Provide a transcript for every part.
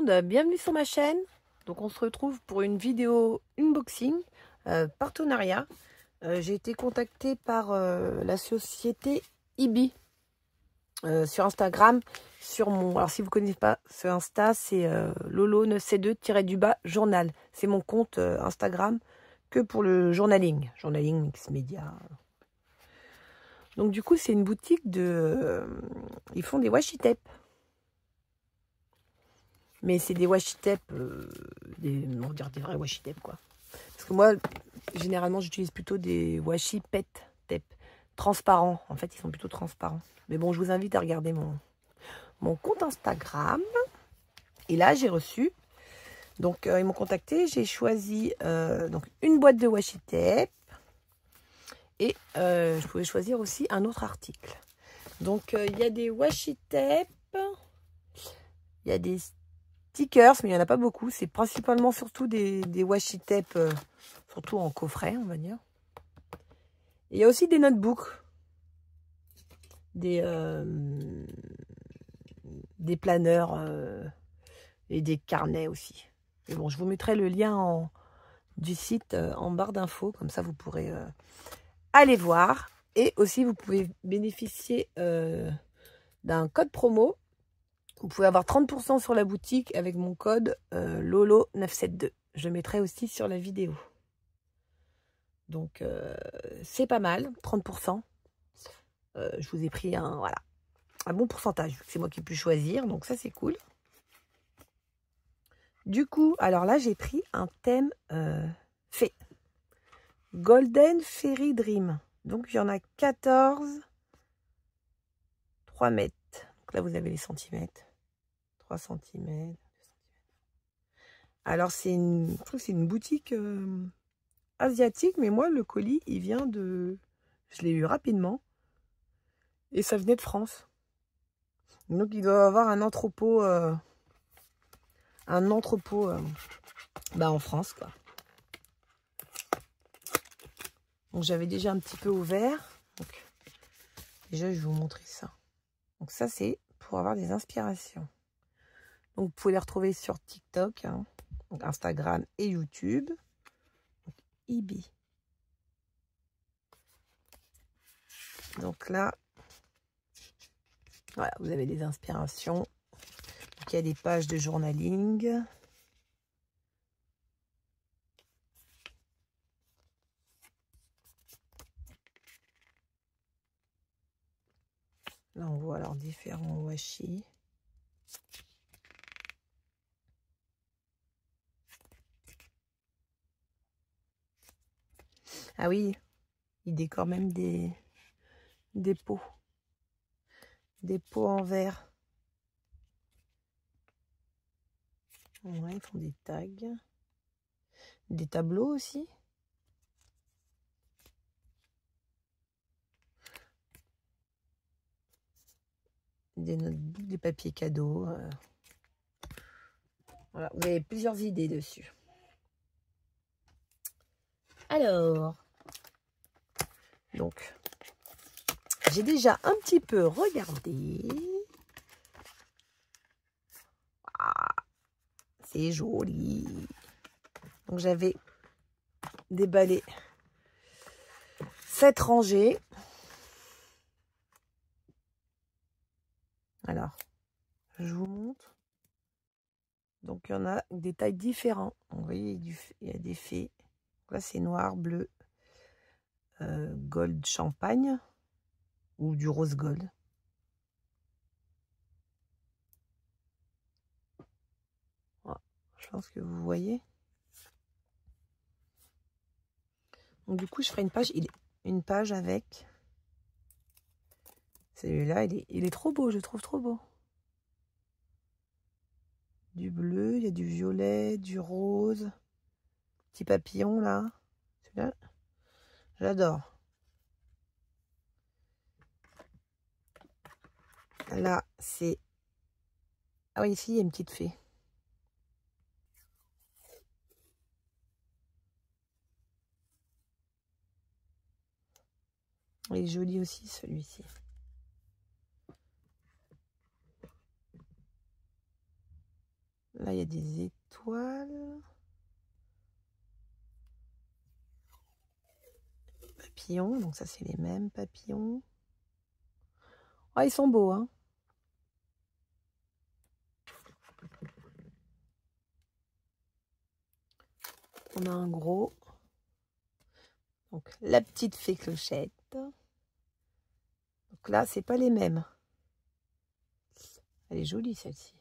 monde, bienvenue sur ma chaîne. Donc on se retrouve pour une vidéo unboxing, partenariat. J'ai été contactée par la société Ibi sur Instagram. Alors si vous ne connaissez pas ce Insta, c'est Lolo9C2 journal. C'est mon compte Instagram que pour le journaling mix média. Donc du coup c'est une boutique de... ils font des washi tape. Mais c'est des washi tape, on va dire des vrais washi tape quoi. Parce que moi, généralement, j'utilise plutôt des washi pet tape transparents. En fait, ils sont plutôt transparents. Mais bon, je vous invite à regarder mon compte Instagram. Et là, j'ai reçu. Donc, ils m'ont contacté. J'ai choisi donc une boîte de washi tape. Et je pouvais choisir aussi un autre article. Donc, il y a des washi tape. Il y a des stickers, mais il n'y en a pas beaucoup. C'est principalement surtout des washi tape, surtout en coffret, on va dire. Et il y a aussi des notebooks, des planeurs et des carnets aussi. Mais bon, je vous mettrai le lien du site en barre d'infos, comme ça vous pourrez aller voir. Et aussi, vous pouvez bénéficier d'un code promo. Vous pouvez avoir 30% sur la boutique avec mon code Lolo972. Je le mettrai aussi sur la vidéo. Donc, c'est pas mal, 30%. Je vous ai pris un bon pourcentage. C'est moi qui ai pu choisir, donc ça, c'est cool. Du coup, alors là, j'ai pris un thème fée. Golden Fairy Dream. Donc, il y en a 14. 3 mètres. Donc là, vous avez les centimètres. 3 cm. Alors, je trouve que c'est une boutique asiatique, mais moi, le colis, il vient de... Je l'ai eu rapidement. Et ça venait de France. Donc, il doit avoir un entrepôt... en France, quoi. Donc, j'avais déjà un petit peu ouvert. Donc, déjà, je vais vous montrer ça. Donc, ça, c'est pour avoir des inspirations. Donc, vous pouvez les retrouver sur TikTok, hein, donc Instagram et YouTube. Donc, Ibi. Donc là, voilà, vous avez des inspirations. Donc, il y a des pages de journaling. Là, on voit alors différents washi. Ah oui, ils décorent même des pots. Des pots en verre. Ouais, ils font des tags. Des tableaux aussi. Des notebooks, des papiers cadeaux. Voilà, vous avez plusieurs idées dessus. Alors, donc, j'ai déjà un petit peu regardé. Ah, c'est joli. Donc, j'avais déballé 7 rangées. Alors, je vous montre. Donc, il y en a des tailles différentes. Vous voyez, il y a des fées. Là, c'est noir, bleu, gold champagne ou du rose gold. Voilà, je pense que vous voyez. Donc, du coup, je ferai une page avec. Celui-là, il est trop beau, je le trouve trop beau. Du bleu, il y a du violet, du rose. Petit papillon, là. Celui-là, j'adore. Là, c'est... Ah oui, ici, il y a une petite fée. Il est joli aussi, celui-ci. Là, il y a des étoiles. Papillons, donc ça, c'est les mêmes papillons. Ah, ils sont beaux, hein. On a un gros. Donc, la petite fée clochette. Donc là, c'est pas les mêmes. Elle est jolie, celle-ci.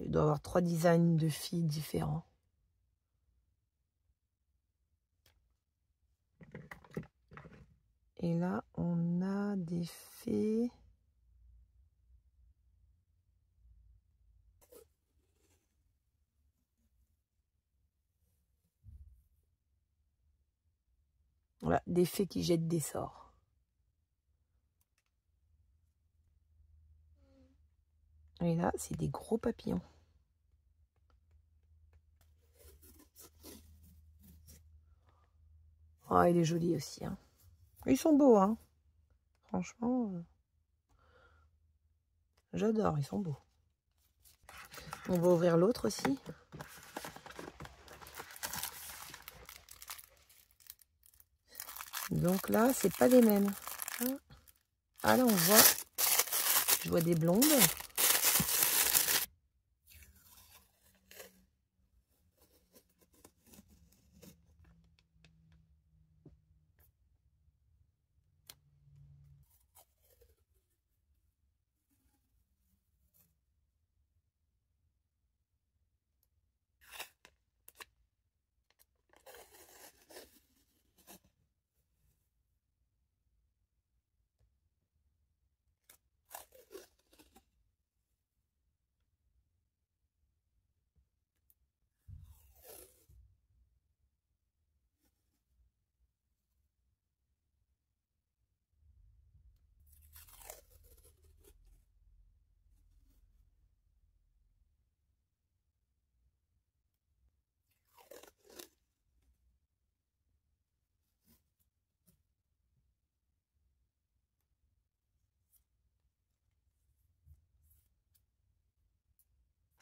Il doit y avoir 3 designs de filles différents. Et là, on a des fées. Voilà, des fées qui jettent des sorts. Et là, c'est des gros papillons. Ah, il est joli aussi, hein. Ils sont beaux, hein. Franchement, j'adore, ils sont beaux. On va ouvrir l'autre aussi. Donc là, c'est pas les mêmes. Ah là, on voit, je vois des blondes.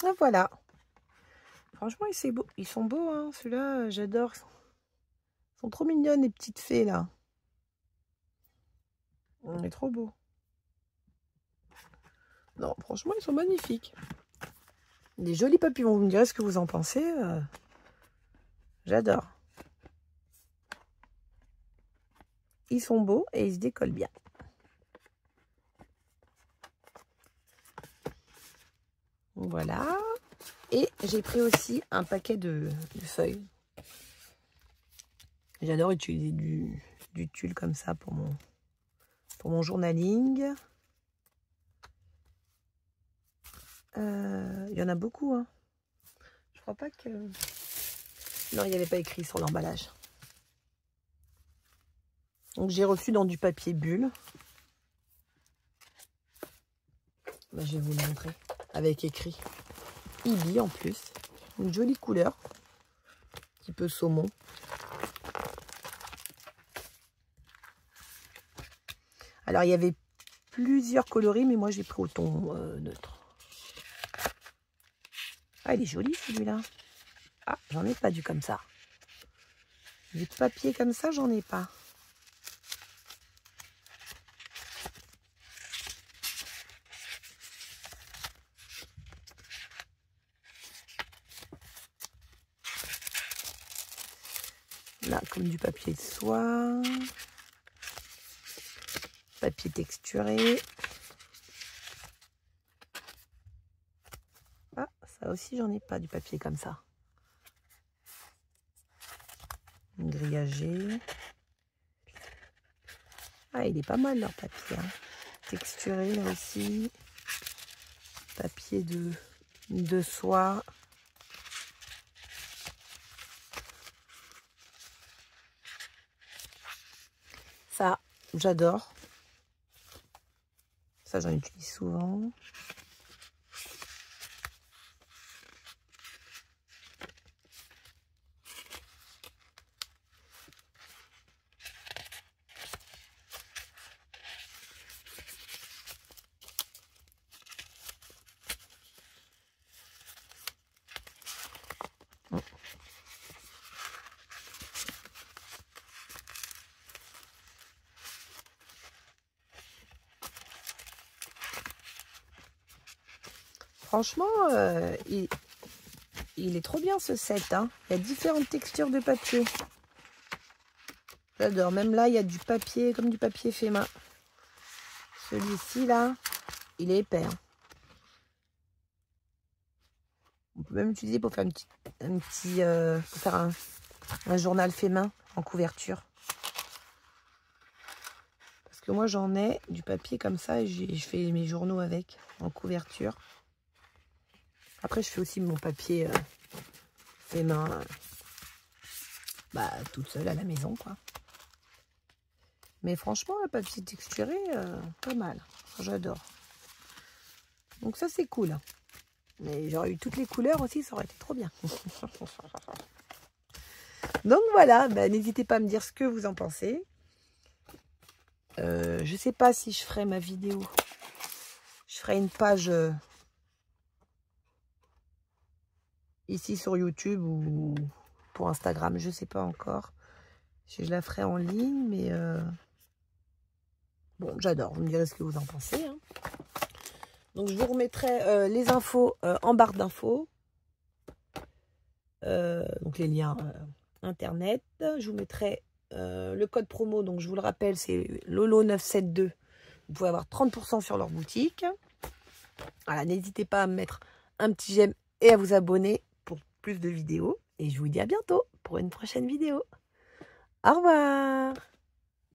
Ah, voilà. Franchement, ils sont beaux, hein. Ceux-là, j'adore. Ils sont trop mignonnes, les petites fées, là. On est trop beaux. Non, franchement, ils sont magnifiques. Des jolis papillons. Vous me direz ce que vous en pensez. J'adore. Ils sont beaux et ils se décollent bien. Voilà. Et j'ai pris aussi un paquet de feuilles. J'adore utiliser du tulle comme ça pour mon journaling. Il y en a beaucoup, hein. Je crois pas que... Non, il n'y avait pas écrit sur l'emballage. Donc j'ai reçu dans du papier bulle. Là, je vais vous le montrer. Avec écrit Ibi en plus. Une jolie couleur. Un petit peu saumon. Alors il y avait plusieurs coloris, mais moi j'ai pris au ton neutre. Ah, il est joli celui-là. Ah, j'en ai pas du comme ça. Du papier comme ça, j'en ai pas. Là, comme du papier de soie. Papier texturé. Ah, ça aussi, j'en ai pas du papier comme ça. Grillagé. Ah, il est pas mal leur papier. Hein. Texturé là aussi. Papier de soie. Ça, j'adore. Ça, j'en utilise souvent. Franchement, il est trop bien ce set. Hein. Il y a différentes textures de papier. J'adore. Même là, il y a du papier, comme du papier fait main. Celui-ci, là, il est épais. Hein. On peut même l'utiliser pour faire pour faire un journal fait main en couverture. Parce que moi, j'en ai du papier comme ça et je fais mes journaux avec en couverture. Après, je fais aussi mon papier fait main toute seule à la maison, quoi. Mais franchement, le papier texturé, pas mal. J'adore. Donc ça, c'est cool. Mais j'aurais eu toutes les couleurs aussi, ça aurait été trop bien. Donc voilà, n'hésitez pas à me dire ce que vous en pensez. Je sais pas si je ferai ma vidéo. Je ferai une page ici sur YouTube ou pour Instagram, je sais pas encore. Je la ferai en ligne, mais bon, j'adore. Vous me direz ce que vous en pensez. Hein. Donc, je vous remettrai les infos en barre d'infos. Donc, les liens internet. Je vous mettrai le code promo. Donc, je vous le rappelle, c'est Lolo972. Vous pouvez avoir 30% sur leur boutique. Voilà, n'hésitez pas à me mettre un petit j'aime et à vous abonner pour plus de vidéos. Et je vous dis à bientôt pour une prochaine vidéo. Au revoir!